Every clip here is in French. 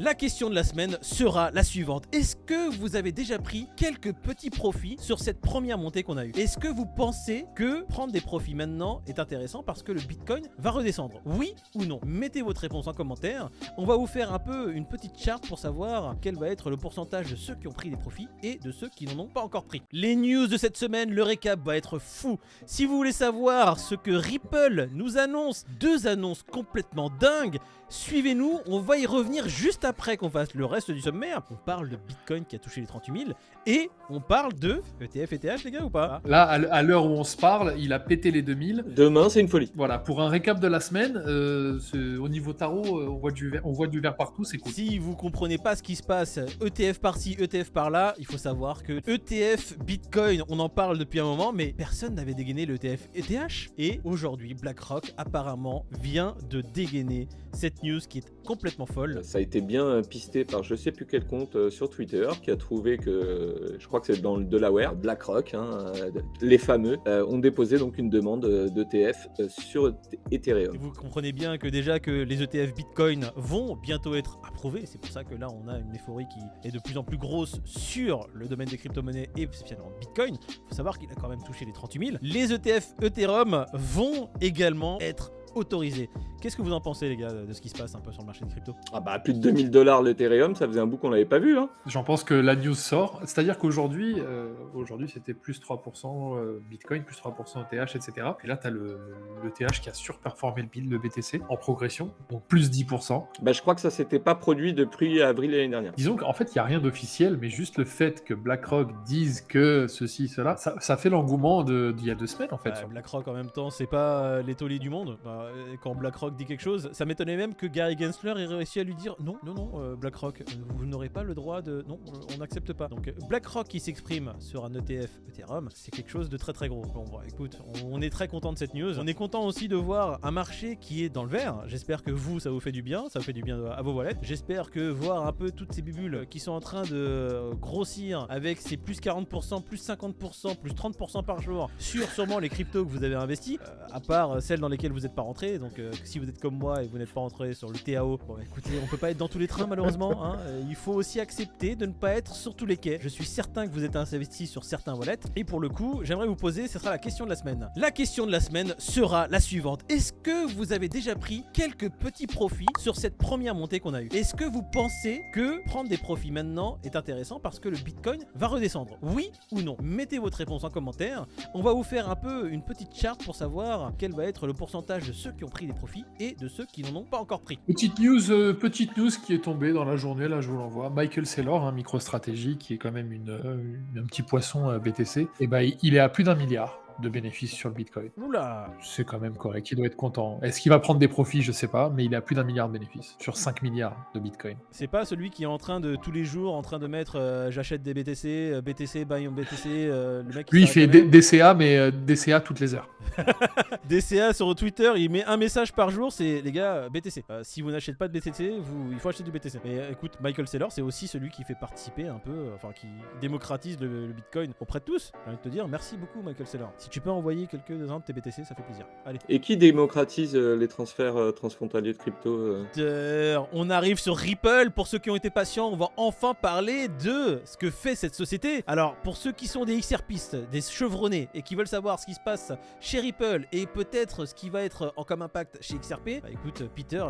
La question de la semaine sera la suivante. Est-ce que vous avez déjà pris quelques petits profits sur cette première montée qu'on a eue? Est-ce que vous pensez que prendre des profits maintenant est intéressant parce que le Bitcoin va redescendre? Oui ou non? Mettez votre réponse en commentaire. On va vous faire un peu une petite charte pour savoir quel va être le pourcentage de ceux qui ont pris des profits et de ceux qui n'en ont pas encore pris. Les news de cette semaine, le récap va être fou. Si vous voulez savoir ce que Ripple nous annonce, deux annonces complètement dingues, suivez-nous, on va y revenir juste après qu'on fasse le reste du sommaire. On parle de Bitcoin qui a touché les 38 000 et on parle de ETF, ETH les gars ou pas? Là, à l'heure où on se parle, il a pété les 2000. Demain, c'est une folie. Voilà, pour un récap de la semaine, au niveau tarot, on voit du vert partout, c'est cool. Si vous comprenez pas ce qui se passe, ETF par-ci, ETF par-là, il faut savoir que ETF Bitcoin, on en parle depuis un moment, mais personne n'avait dégainé le ETF ETH. Et aujourd'hui, BlackRock apparemment vient de dégainer cette news qui est complètement folle. Ça a été bien pisté par je sais plus quel compte sur Twitter qui a trouvé que, je crois que c'est dans le Delaware, BlackRock, les fameux, ont déposé donc une demande d'ETF sur Ethereum. Vous comprenez bien que déjà que les ETF Bitcoin vont bientôt être approuvés. C'est pour ça que là on a une euphorie qui est de plus en plus grosse sur le domaine des crypto-monnaies et spécialement Bitcoin. Il faut savoir qu'il a quand même touché les 38 000. Les ETF Ethereum vont également être autorisé. Qu'est-ce que vous en pensez les gars de ce qui se passe un peu sur le marché des cryptos? Ah bah plus de 2000 $ l'Ethereum, ça faisait un bout qu'on l'avait pas vu. J'en pense que la news sort. C'est-à-dire qu'aujourd'hui, c'était plus 3% Bitcoin, plus 3% ETH, etc. Et là, tu as l'ETH qui a surperformé le BTC en progression, donc plus 10%. Bah je crois que ça s'était pas produit depuis avril l'année dernière. Disons qu'en fait, il n'y a rien d'officiel, mais juste le fait que BlackRock dise que ceci, cela, ça fait l'engouement d'il y a 2 semaines en fait. BlackRock en même temps, c'est pas les tauliers du monde. Quand BlackRock dit quelque chose, ça m'étonnait même que Gary Gensler ait réussi à lui dire non, BlackRock, vous n'aurez pas le droit de... Non, on n'accepte pas. Donc BlackRock qui s'exprime sur un ETF Ethereum, c'est quelque chose de très très gros. Bon, écoute, on est très content de cette news. On est content aussi de voir un marché qui est dans le vert. J'espère que vous, ça vous fait du bien, ça vous fait du bien à vos wallets. J'espère que voir un peu toutes ces bibules qui sont en train de grossir avec ces plus 40%, plus 50%, plus 30% par jour sur sûrement les cryptos que vous avez investis, à part celles dans lesquelles vous n'êtes pas rentré. Donc si vous êtes comme moi et vous n'êtes pas rentré sur le TAO, bon écoutez, on peut pas être dans tous les trains malheureusement. Il faut aussi accepter de ne pas être sur tous les quais. Je suis certain que vous êtes investi sur certains wallets. Et pour le coup, j'aimerais vous poser, ce sera la question de la semaine. La question de la semaine sera la suivante. Est-ce que vous avez déjà pris quelques petits profits sur cette première montée qu'on a eue? Est-ce que vous pensez que prendre des profits maintenant est intéressant parce que le Bitcoin va redescendre? Oui ou non? Mettez votre réponse en commentaire. On va vous faire un peu une petite charte pour savoir quel va être le pourcentage de ceux qui ont pris des profits et de ceux qui n'en ont pas encore pris. Petite news qui est tombée dans la journée, là je vous l'envoie. Michael Saylor, MicroStrategy, qui est quand même un petit poisson BTC, et il est à plus d'1 milliard de bénéfices sur le Bitcoin. Oula! C'est quand même correct, il doit être content. Est-ce qu'il va prendre des profits? Je sais pas, mais il est à plus d'1 milliard de bénéfices sur 5 milliards de Bitcoin. C'est pas celui qui est en train de tous les jours en train de mettre j'achète des BTC, BTC, buy on BTC, le mec. Lui il fait DCA, mais DCA toutes les heures. DCA sur Twitter, il met un message par jour, c'est les gars BTC. Si vous n'achetez pas de BTC, il faut acheter du BTC. Mais écoute, Michael Saylor, c'est aussi celui qui fait participer un peu, qui démocratise le Bitcoin auprès de tous. J'ai envie de te dire merci beaucoup Michael Saylor. Si tu peux envoyer quelques-uns de tes BTC, ça fait plaisir. Allez. Et qui démocratise les transferts transfrontaliers de crypto On arrive sur Ripple. Pour ceux qui ont été patients, on va enfin parler de ce que fait cette société. Alors, pour ceux qui sont des XRPistes, des chevronnés et qui veulent savoir ce qui se passe chez Ripple et peut-être ce qui va être en comme impact chez XRP, écoute, Peter,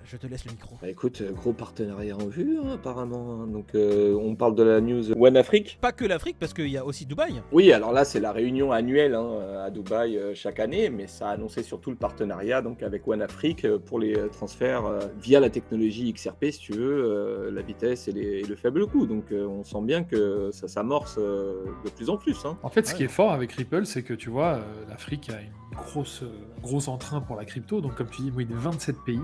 je te laisse le micro. Écoute, gros partenariat en vue apparemment. Donc on parle de la news One Afrique. Pas que l'Afrique, parce qu'il y a aussi Dubaï. Oui, alors là c'est la réunion annuelle à Dubaï chaque année, mais ça a annoncé surtout le partenariat donc avec One Afrique pour les transferts via la technologie XRP, si tu veux, la vitesse et le faible coût. Donc on sent bien que ça s'amorce de plus en plus. En fait, ce qui est fort avec Ripple, c'est que tu vois, l'Afrique a une gros entrain pour la crypto. Donc comme tu dis, il y a 27 pays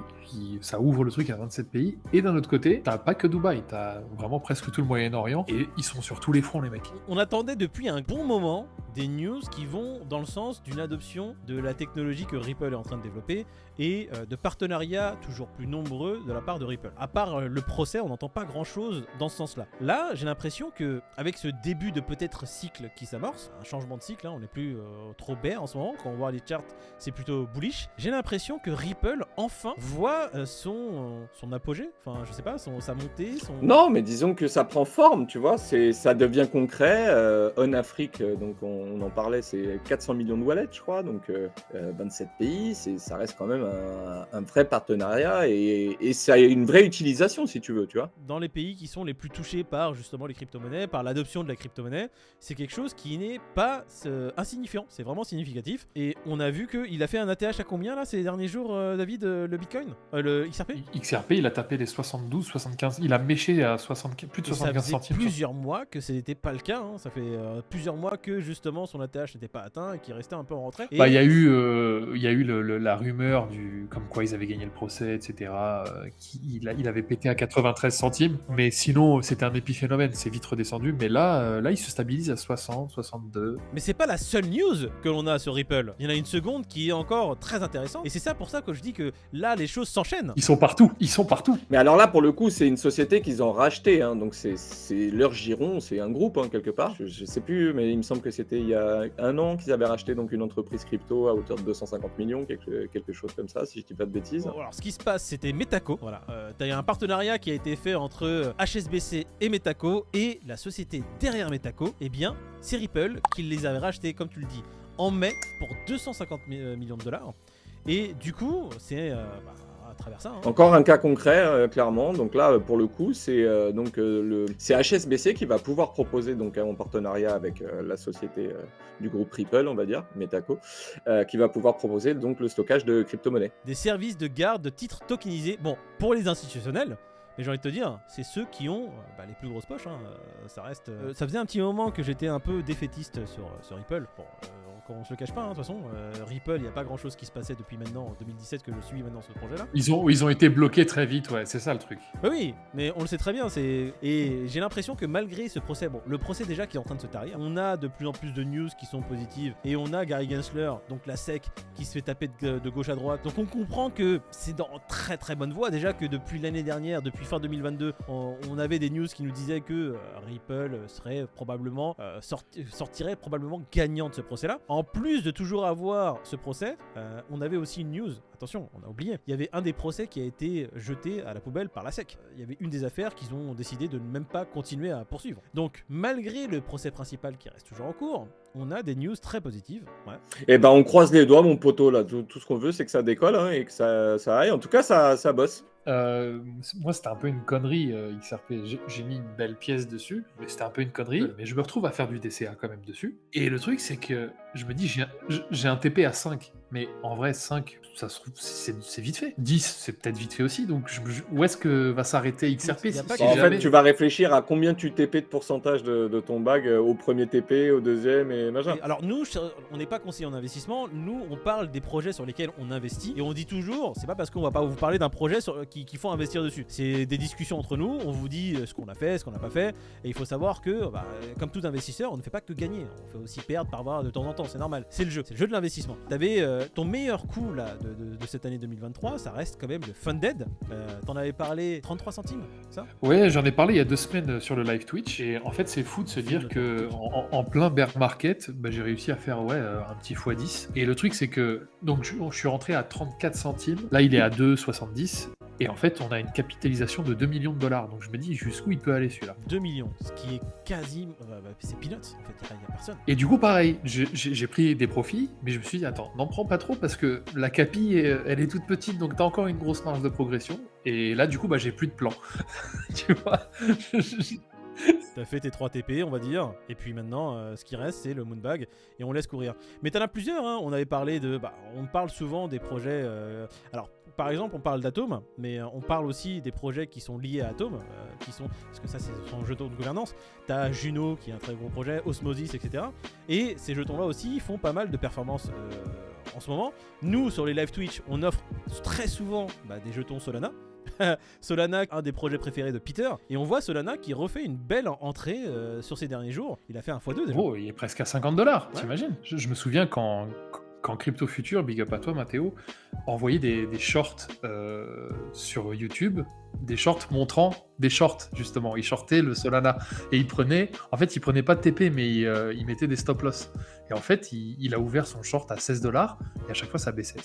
ça ouvre le truc à 27 pays. Et d'un autre côté, t'as pas que Dubaï, t'as vraiment presque tout le Moyen-Orient. Et ils sont sur tous les fronts, les mecs. On attendait depuis un bon moment des news qui vont dans le sens d'une adoption de la technologie que Ripple est en train de développer et de partenariats toujours plus nombreux de la part de Ripple. À part le procès, on n'entend pas grand-chose dans ce sens-là. Là, j'ai l'impression que avec ce début de peut-être cycle qui s'amorce, un changement de cycle, on n'est plus trop bear en ce moment, quand on voit les chart, c'est plutôt bullish. J'ai l'impression que Ripple, enfin, voit son apogée. Enfin, je sais pas, sa montée, Non, mais disons que ça prend forme, tu vois, ça devient concret. On Afrique, donc on en parlait, c'est 400 millions de wallets, je crois, donc 27 pays, ça reste quand même un vrai partenariat et ça a une vraie utilisation, si tu veux, tu vois. Dans les pays qui sont les plus touchés par justement les crypto-monnaies, par l'adoption de la crypto-monnaie, c'est quelque chose qui n'est pas insignifiant, c'est vraiment significatif. Et on a vu qu'il a fait un ATH à combien là ces derniers jours, David, le Bitcoin, le XRP XRP, il a tapé les 72, 75, il a méché à 75, plus de 75 ça centimes. faisait plusieurs mois que ce n'était pas le cas, hein. Ça fait plusieurs mois que justement son ATH n'était pas atteint et qu'il restait un peu en retrait. Bah, il y a eu la rumeur comme quoi ils avaient gagné le procès, etc. Il avait pété à 93 centimes, mais sinon c'était un épiphénomène, c'est vite redescendu. Mais là, il se stabilise à 60, 62. Mais c'est pas la seule news que l'on a sur Ripple. Il y en a une seconde qui est encore très intéressante. Et c'est ça pour ça que je dis que là, les choses s'enchaînent. Ils sont partout, ils sont partout. Mais alors là, pour le coup, c'est une société qu'ils ont rachetée, hein, donc c'est leur giron, c'est un groupe, hein, quelque part. Je sais plus, mais il me semble que c'était il y a 1 an qu'ils avaient racheté donc une entreprise crypto à hauteur de 250 millions, quelque chose comme ça, si je dis pas de bêtises. Bon, alors, ce qui se passe, c'était Metaco. Voilà, t'as un partenariat qui a été fait entre HSBC et Metaco, et la société derrière Metaco, eh bien, c'est Ripple qui les avait rachetés, comme tu le dis, en mai pour 250 millions de dollars. Et du coup, c'est à travers ça. Hein. Encore un cas concret, clairement. Donc là, pour le coup, c'est HSBC qui va pouvoir proposer, donc en partenariat avec la société du groupe Ripple, on va dire, Metaco, qui va pouvoir proposer donc le stockage de crypto-monnaies. Des services de garde de titres tokenisés. Bon, pour les institutionnels. Mais j'ai envie de te dire, c'est ceux qui ont les plus grosses poches. Hein. Ça reste. Ça faisait un petit moment que j'étais un peu défaitiste sur Ripple. Bon, on se le cache pas, hein, de toute façon. Ripple, il n'y a pas grand chose qui se passait depuis maintenant, en 2017, que je suis maintenant ce projet-là. Ils ont été bloqués très vite, ouais, c'est ça le truc. Bah oui, mais on le sait très bien. Et j'ai l'impression que malgré ce procès, bon, le procès déjà qui est en train de se tarir, on a de plus en plus de news qui sont positives. Et on a Gary Gensler, donc la SEC, qui se fait taper de gauche à droite. Donc on comprend que c'est dans très très bonne voie. Déjà que depuis l'année dernière, depuis fin 2022, on avait des news qui nous disaient que Ripple serait probablement sortirait probablement gagnant de ce procès-là. En plus de toujours avoir ce procès, on avait aussi une news. Attention, on a oublié. Il y avait un des procès qui a été jeté à la poubelle par la SEC. Il y avait une des affaires qu'ils ont décidé de ne même pas continuer à poursuivre. Donc, malgré le procès principal qui reste toujours en cours, on a des news très positives. Ouais. Et ben, on croise les doigts, mon poteau, là. Tout ce qu'on veut, c'est que ça décolle, hein, et que ça aille. En tout cas, ça bosse. Moi, c'était un peu une connerie, XRP. J'ai mis une belle pièce dessus, mais c'était un peu une connerie. Mais je me retrouve à faire du DCA quand même dessus. Et le truc, c'est que je me dis, j'ai un TP à 5. Mais en vrai, 5, ça se trouve, c'est vite fait. 10, c'est peut-être vite fait aussi. Donc, où est-ce que va s'arrêter XRP tu vas réfléchir à combien tu TP de pourcentage de ton bag au premier TP, au deuxième et machin. Alors, nous, on n'est pas conseiller en investissement. Nous, on parle des projets sur lesquels on investit. Et on dit toujours, c'est pas parce qu'on va pas vous parler d'un projet qu'il faut investir dessus. C'est des discussions entre nous. On vous dit ce qu'on a fait, ce qu'on n'a pas fait. Et il faut savoir que, comme tout investisseur, on ne fait pas que gagner. On fait aussi perdre par voir de temps en temps. C'est normal. C'est le jeu. C'est le jeu de l'investissement. T'avais ton meilleur coup là, de cette année 2023, ça reste quand même le Funded. T'en avais parlé 33 centimes, ça? Ouais, j'en ai parlé il y a 2 semaines sur le live Twitch. Et en fait, c'est fou de se dire que en plein bear market, j'ai réussi à faire un petit x10. Et le truc, c'est que donc je suis rentré à 34 centimes. Là, il est à 2,70. Et en fait, on a une capitalisation de 2 millions de dollars. Donc je me dis jusqu'où il peut aller celui-là. 2 millions, ce qui est quasi... c'est peanuts, en fait, il n'y a personne. Et du coup, pareil, j'ai pris des profits, mais je me suis dit, attends, n'en prends pas trop parce que la capi, elle est toute petite, donc t'as encore une grosse marge de progression. Et là, du coup, j'ai plus de plan. Tu vois. T'as fait tes 3 TP, on va dire, et puis maintenant, ce qui reste, c'est le Moonbag, et on laisse courir. Mais t'en as plusieurs, hein. On avait parlé de... on parle souvent des projets... alors, par exemple, on parle d'Atom, mais on parle aussi des projets qui sont liés à Atom, qui sont... Parce que ça, c'est son jeton de gouvernance. T'as Juno, qui est un très gros projet, Osmosis, etc. Et ces jetons-là aussi font pas mal de performances en ce moment. Nous, sur les live Twitch, on offre très souvent des jetons Solana. Solana, un des projets préférés de Peter, et on voit Solana qui refait une belle entrée sur ces derniers jours. Il a fait un x2 déjà. Oh, il est presque à $50, ouais. T'imagines? Je me souviens quand Crypto Future, big up à toi Mathéo, envoyait des shorts sur YouTube des shorts montrant des shorts, justement. Il shortait le Solana. Et il prenait pas de TP, mais il mettait des stop loss. Et en fait, il a ouvert son short à 16 $. Et à chaque fois, ça baissait.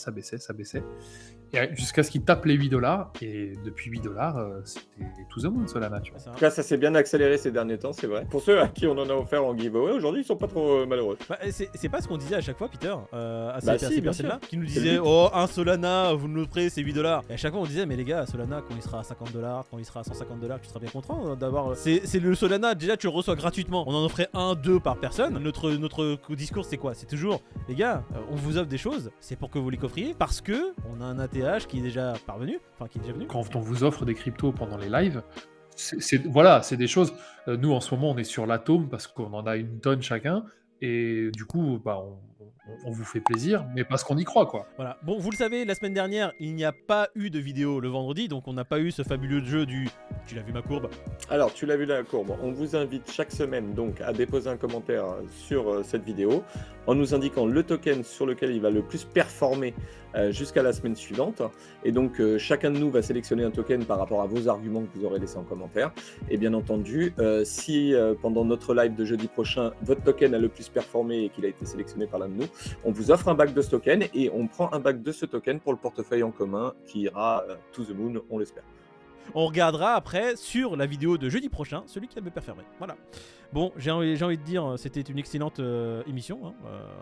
Et jusqu'à ce qu'il tape les 8 $. Et depuis 8 $, c'était to the moon, Solana, tu vois. En tout cas, ça s'est bien accéléré ces derniers temps, c'est vrai. Pour ceux à qui on en a offert en giveaway, aujourd'hui, ils sont pas trop malheureux. Bah, c'est pas ce qu'on disait à chaque fois, Peter, à Bah ces si, bien personnes-là, sûr. qui nous C'est le disaient but. oh, un Solana, vous nous l'offrez, c'est 8 $. Et à chaque fois, on disait mais les gars, Solana, quand il sera à 50 $, quand il sera à 150 $, tu seras bien content d'avoir. C'est le Solana, déjà, tu le reçois gratuitement. On en offrait 1-2 par personne. Notre discours, c'est quoi? C'est toujours les gars, on vous offre des choses, c'est pour que vous les coffriez parce que on a un ATH qui est déjà parvenu, enfin qui est déjà venu. Quand on vous offre des cryptos pendant les lives, c'est des choses. Nous, en ce moment, on est sur l'atome parce qu'on en a une tonne chacun. Et du coup, bah, on vous fait plaisir, mais parce qu'on y croit, quoi. Voilà. Bon, vous le savez, la semaine dernière, il n'y a pas eu de vidéo le vendredi, donc on n'a pas eu ce fabuleux jeu du. Tu l'as vu ma courbe? Alors, tu l'as vu la courbe. On vous invite chaque semaine donc à déposer un commentaire sur cette vidéo en nous indiquant le token sur lequel il va le plus performer jusqu'à la semaine suivante. Et donc, chacun de nous va sélectionner un token par rapport à vos arguments que vous aurez laissés en commentaire. Et bien entendu, si pendant notre live de jeudi prochain, votre token a le plus performé et qu'il a été sélectionné par l'un de nous, on vous offre un back de ce token et on prend un back de ce token pour le portefeuille en commun qui ira to the moon, on l'espère. On regardera après sur la vidéo de jeudi prochain celui qui a le mieux performé. Voilà. Bon, j'ai envie de dire, c'était une excellente émission, hein,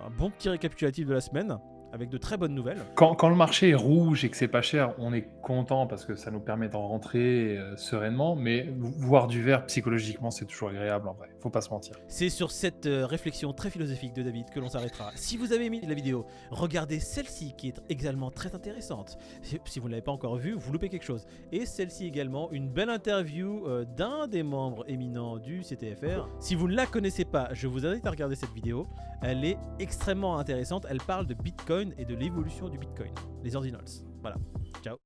un bon petit récapitulatif de la semaine. Avec de très bonnes nouvelles. Quand le marché est rouge et que c'est pas cher, on est content parce que ça nous permet d'en rentrer sereinement, mais voir du vert psychologiquement, c'est toujours agréable en vrai, faut pas se mentir. C'est sur cette réflexion très philosophique de David que l'on s'arrêtera. Si vous avez aimé la vidéo, regardez celle-ci qui est également très intéressante. Si vous ne l'avez pas encore vue, vous loupez quelque chose. Et celle-ci également, une belle interview d'un des membres éminents du CTFR. Si vous ne la connaissez pas, je vous invite à regarder cette vidéo. Elle est extrêmement intéressante, elle parle de Bitcoin et de l'évolution du Bitcoin, les ordinals. Voilà.